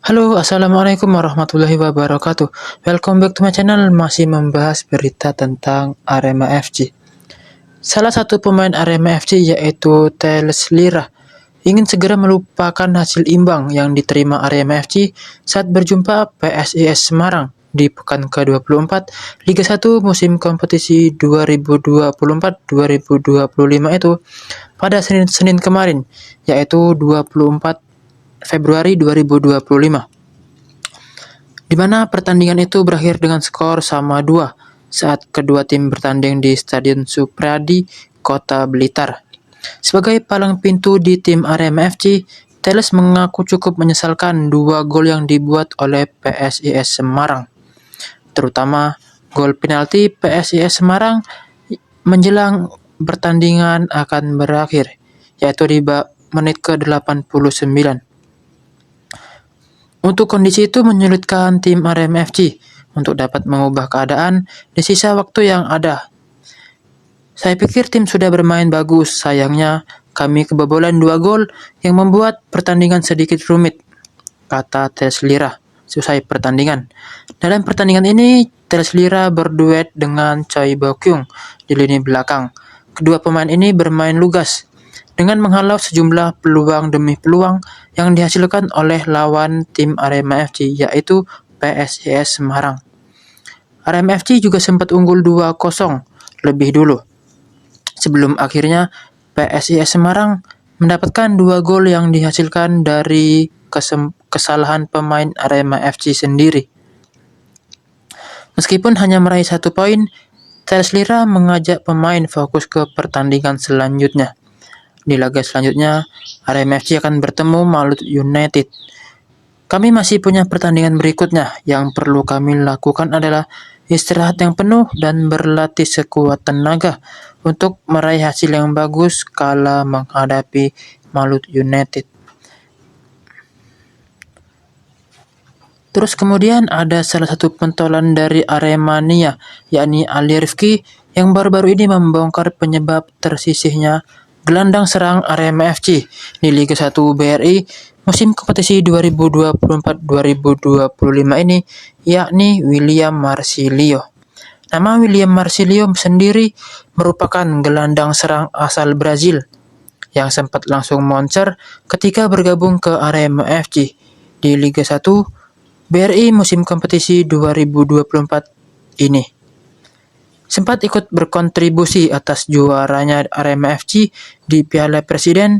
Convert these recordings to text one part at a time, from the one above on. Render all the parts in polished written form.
Halo, assalamualaikum warahmatullahi wabarakatuh. Welcome back to my channel. Masih membahas berita tentang Arema FC. Salah satu pemain Arema FC yaitu Thales Lira ingin segera melupakan hasil imbang yang diterima Arema FC saat berjumpa PSIS Semarang di pekan ke-24 Liga 1 musim kompetisi 2024-2025 itu pada Senin kemarin, yaitu 24 Februari 2025, di mana pertandingan itu berakhir dengan skor sama 2 saat kedua tim bertanding di Stadion Supriyadi, Kota Blitar. Sebagai palang pintu di tim Arema FC, Thales mengaku cukup menyesalkan 2 gol yang dibuat oleh PSIS Semarang, terutama gol penalti PSIS Semarang menjelang pertandingan akan berakhir, yaitu di menit ke-89. Untuk kondisi itu menyulitkan tim Arema FC untuk dapat mengubah keadaan di sisa waktu yang ada. Saya pikir tim sudah bermain bagus, sayangnya kami kebobolan 2 gol yang membuat pertandingan sedikit rumit, kata Thales Lira selesai pertandingan. Dalam pertandingan ini, Thales Lira berduet dengan Choi Bo-kyung di lini belakang. Kedua pemain ini bermain lugas dengan menghalau sejumlah peluang demi peluang yang dihasilkan oleh lawan tim Arema FC, yaitu PSIS Semarang. Arema FC juga sempat unggul 2-0 lebih dulu, sebelum akhirnya PSIS Semarang mendapatkan 2 gol yang dihasilkan dari kesalahan pemain Arema FC sendiri. Meskipun hanya meraih 1 poin, Thales Lira mengajak pemain fokus ke pertandingan selanjutnya. Di laga selanjutnya, Arema FC akan bertemu Malut United. Kami masih punya pertandingan berikutnya. Yang perlu kami lakukan adalah istirahat yang penuh dan berlatih sekuat tenaga untuk meraih hasil yang bagus kala menghadapi Malut United. Terus kemudian ada salah satu pentolan dari Aremania, yakni Ali Rifki, yang baru-baru ini membongkar penyebab tersisihnya gelandang serang Arema FC di Liga 1 BRI musim kompetisi 2024-2025 ini, yakni William Marsilio. Nama William Marsilio sendiri merupakan gelandang serang asal Brazil yang sempat langsung moncer ketika bergabung ke Arema FC di Liga 1 BRI musim kompetisi 2024 ini. Sempat ikut berkontribusi atas juaranya Arema FC di Piala Presiden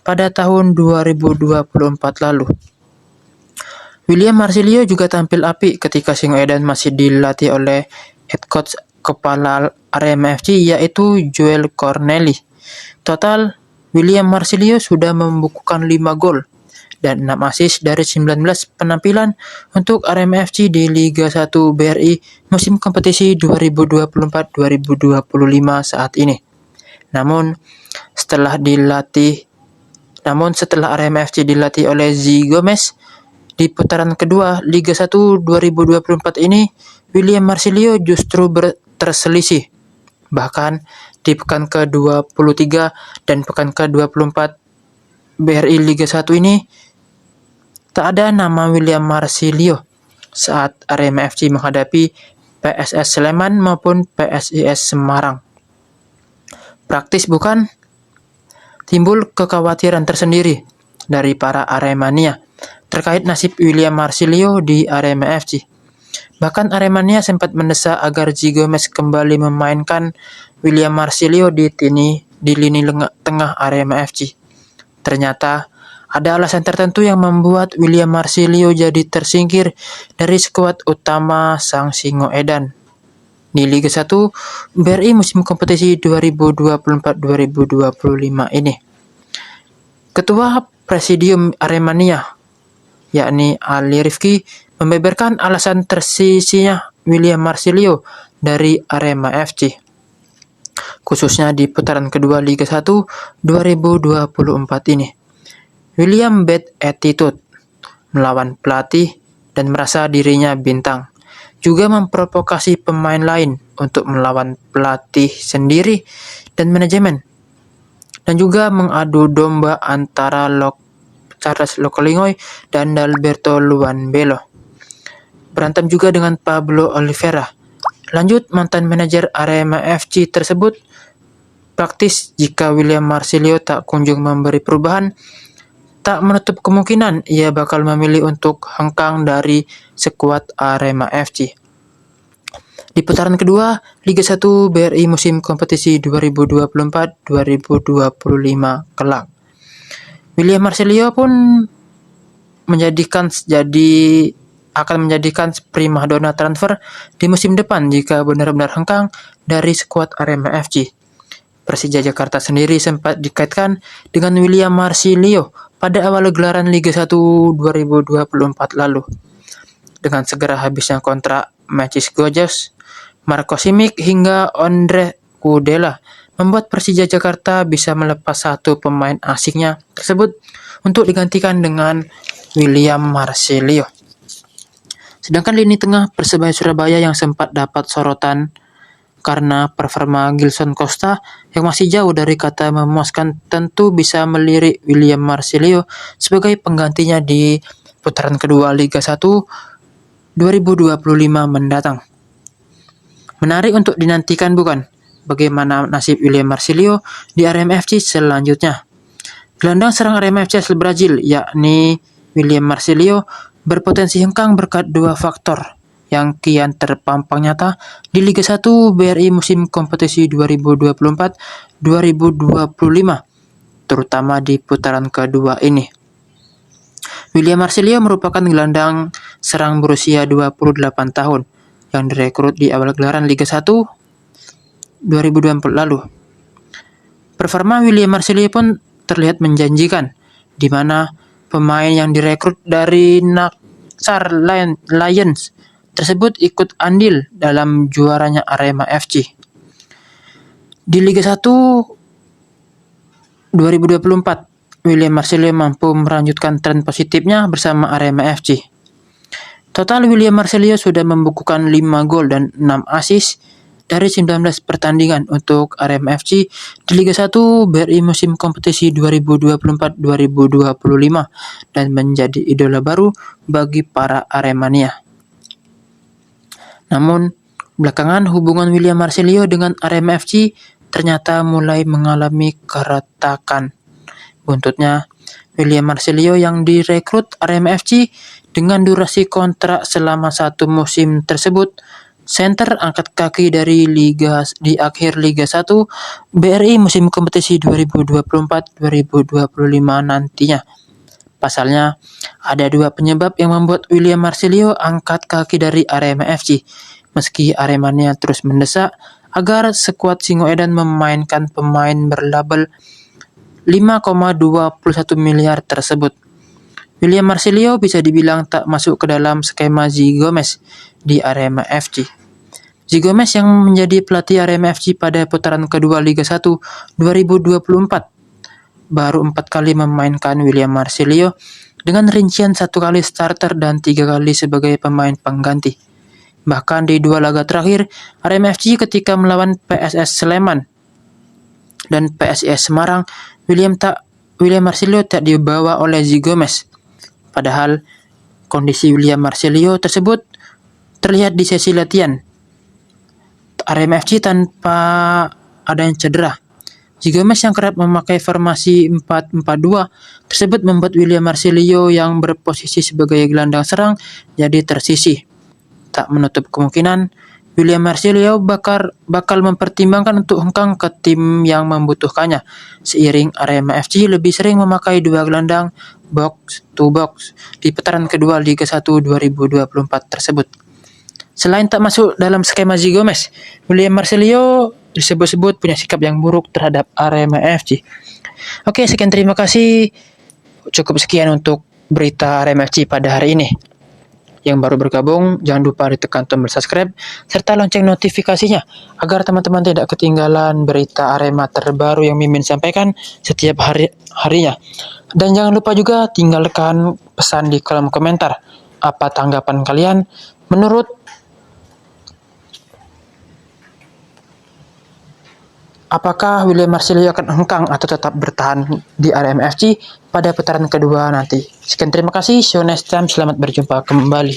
pada tahun 2024 lalu. William Marsilio juga tampil apik ketika Singoedan masih dilatih oleh head coach kepala Arema FC yaitu Joel Corneli. Total, William Marsilio sudah membukukan 5 gol dan 6 assist dari 19 penampilan untuk Arema FC di Liga 1 BRI musim kompetisi 2024-2025 saat ini. Namun setelah Arema FC dilatih oleh Zi Gomez di putaran kedua Liga 1 2024 ini, William Marsilio justru terselisih. Bahkan di pekan ke-23 dan pekan ke-24 BRI Liga 1 ini tak ada nama William Marsilio saat Arema FC menghadapi PSS Sleman maupun PSIS Semarang. Praktis bukan? Timbul kekhawatiran tersendiri dari para Aremania terkait nasib William Marsilio di Arema FC. Bahkan Aremania sempat mendesak agar Zi Gomez kembali memainkan William Marsilio di lini tengah Arema FC. Ternyata ada alasan tertentu yang membuat William Marsilio jadi tersingkir dari skuad utama sang Singoedan di Liga 1 BRI musim kompetisi 2024-2025 ini. Ketua Presidium Aremania, yakni Ali Rifki, membeberkan alasan tersisihnya William Marsilio dari Arema FC, khususnya di putaran kedua Liga 1 2024 ini. William bad attitude, melawan pelatih dan merasa dirinya bintang. Juga memprovokasi pemain lain untuk melawan pelatih sendiri dan manajemen. Dan juga mengadu domba antara Charles Locolingoy, dan Alberto Luanbelo. Berantem juga dengan Pablo Oliveira. Lanjut, mantan manajer Arema FC tersebut praktis jika William Marsilio tak kunjung memberi perubahan, tak menutup kemungkinan ia bakal memilih untuk hengkang dari skuad Arema FC. Di putaran kedua, Liga 1 BRI musim kompetisi 2024-2025 kelak. William Marsilio pun akan menjadikan primadona transfer di musim depan jika benar-benar hengkang dari skuad Arema FC. Persija Jakarta sendiri sempat dikaitkan dengan William Marsilio pada awal gelaran Liga 1 2024 lalu. Dengan segera habisnya kontrak Matthijs Gojos, Marco Simic hingga Ondrej Kudela membuat Persija Jakarta bisa melepas satu pemain asingnya tersebut untuk digantikan dengan William Marsilio. Sedangkan lini tengah Persebaya Surabaya yang sempat dapat sorotan karena performa Gilson Costa yang masih jauh dari kata memuaskan tentu bisa melirik William Marsilio sebagai penggantinya di putaran kedua Liga 1 2025 mendatang. Menarik untuk dinantikan bukan? Bagaimana nasib William Marsilio di Arema FC selanjutnya? Gelandang serang Arema FC asal Brazil yakni William Marsilio berpotensi hengkang berkat dua faktor yang kian terpampang nyata di Liga 1 BRI musim kompetisi 2024-2025, terutama di putaran kedua ini. William Marsilio merupakan gelandang serang berusia 28 tahun yang direkrut di awal gelaran Liga 1 2024 lalu. Performa William Marsilio pun terlihat menjanjikan, di mana pemain yang direkrut dari Naxar Lions tersebut ikut andil dalam juaranya Arema FC. Di Liga 1 2024, William Marsilio mampu melanjutkan tren positifnya bersama Arema FC. Total William Marsilio sudah membukukan 5 gol dan 6 assist dari 19 pertandingan untuk Arema FC di Liga 1 BRI musim kompetisi 2024-2025 dan menjadi idola baru bagi para Aremania. Namun, belakangan hubungan William Marsilio dengan Arema FC ternyata mulai mengalami keretakan. Buntutnya, William Marsilio yang direkrut Arema FC dengan durasi kontrak selama 1 musim tersebut, center angkat kaki dari akhir Liga 1 BRI musim kompetisi 2024-2025 nantinya. Pasalnya, ada 2 penyebab yang membuat William Marsilio angkat kaki dari Arema FC, meski Aremania terus mendesak agar skuad Singoedan memainkan pemain berlabel 5,21 miliar tersebut. William Marsilio bisa dibilang tak masuk ke dalam skema Zigomez di Arema FC. Zigomez yang menjadi pelatih Arema FC pada putaran kedua Liga 1 2024 baru 4 kali memainkan William Marsilio dengan rincian 1 kali starter dan 3 kali sebagai pemain pengganti. Bahkan di 2 laga terakhir Arema FC ketika melawan PSS Sleman dan PSIS Semarang, William Marsilio tak dibawa oleh Zigomez. Padahal kondisi William Marsilio tersebut terlihat di sesi latihan Arema FC tanpa adanya cedera. Zigomez yang kerap memakai formasi 4-4-2 tersebut membuat William Marsilio yang berposisi sebagai gelandang serang jadi tersisih. Tak menutup kemungkinan William Marsilio bakal mempertimbangkan untuk hengkang ke tim yang membutuhkannya, seiring Arema FC lebih sering memakai 2 gelandang box to box di putaran kedua Liga 1 2024 tersebut. Selain tak masuk dalam skema Zigomez, William Marsilio disebut-sebut punya sikap yang buruk terhadap Arema FC. Oke, sekian, terima kasih. Cukup sekian untuk berita Arema FC pada hari ini. Yang baru bergabung, jangan lupa ditekan tombol subscribe serta lonceng notifikasinya agar teman-teman tidak ketinggalan berita Arema terbaru yang Mimin sampaikan setiap harinya. Dan jangan lupa juga tinggalkan pesan di kolom komentar. Apa tanggapan kalian apakah William Marsilio akan hengkang atau tetap bertahan di Arema FC pada putaran kedua nanti. Sekian, terima kasih, see you next time, selamat berjumpa kembali.